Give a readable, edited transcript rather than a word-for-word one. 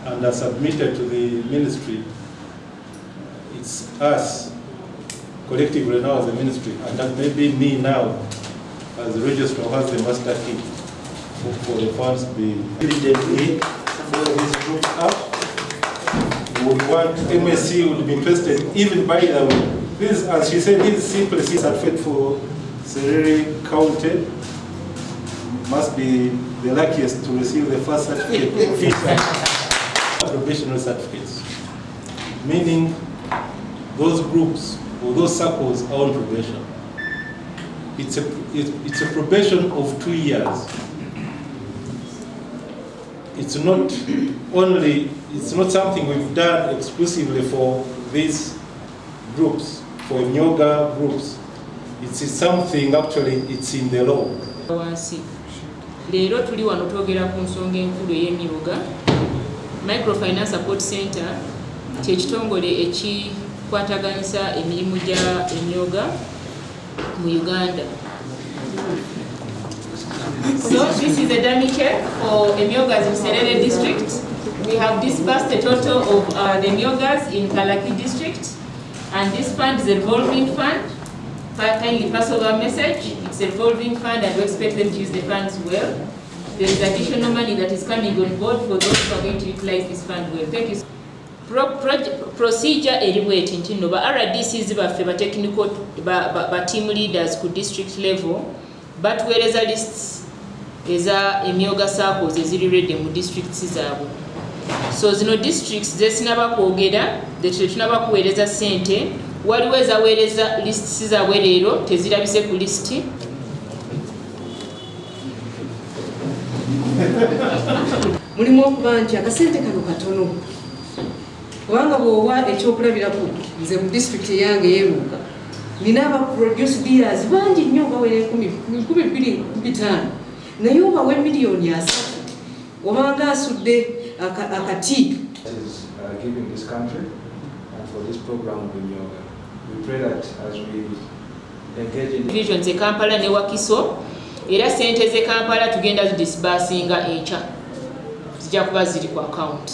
and are submitted to the ministry, it's us collectively now as a ministry, and that may be me now as the registrar who has the master key for the funds to be diligently follow this group up. We would want MSC would be interested, even by the way. This, as she said, this simply certificate for Serere County must be the luckiest to receive the first certificate probational certificates, meaning those groups or those circles are on probation. It's a probation of 2 years. It's not something we've done exclusively for these groups, for Nyoga groups. It's something actually, it's in the law. Leero tuli wano twogera ku nsonga enkulu ey'emyoga. Microfinance Support Center kye kitongole ekikwataganyisa emirimu gya emyoga mu Uganda. So this is a dummy check for emyogas in Serere district. We have disbursed a total of the emyogas in Kalaki district, and this fund is a revolving fund. Kindly pass over a message. It's a revolving fund and we expect them to use the funds well. There is additional money that is coming on board for those who are going to utilize this fund well. Thank you. Procedure eriweti ntino ba RDCs baffe ba technical ba team leaders ku district level, but whereas lists eza emyoga circles eziri ready mu districts zaabwe. So zino districts zesinaba kwogera tunaba kuweereza sente, waliwo ezaweereza lists zaabwe leero tezirabise ku listi. Mulimu okuba nti akasente kano katono kubanga bw'owa ekyokulabirako nze mu district eyange y'eruuka nina aba produce dealers bangi nnyo bawera 2,500 naye obawe miliyoni 3 obanga asudde akati. Giving this country and for this program of Nyoga. We pray that as we engage in divisions e Kampala ne Wakiso, era sente ze Kampala tugenda disbursinga enkya zijja kuba ziri ku account.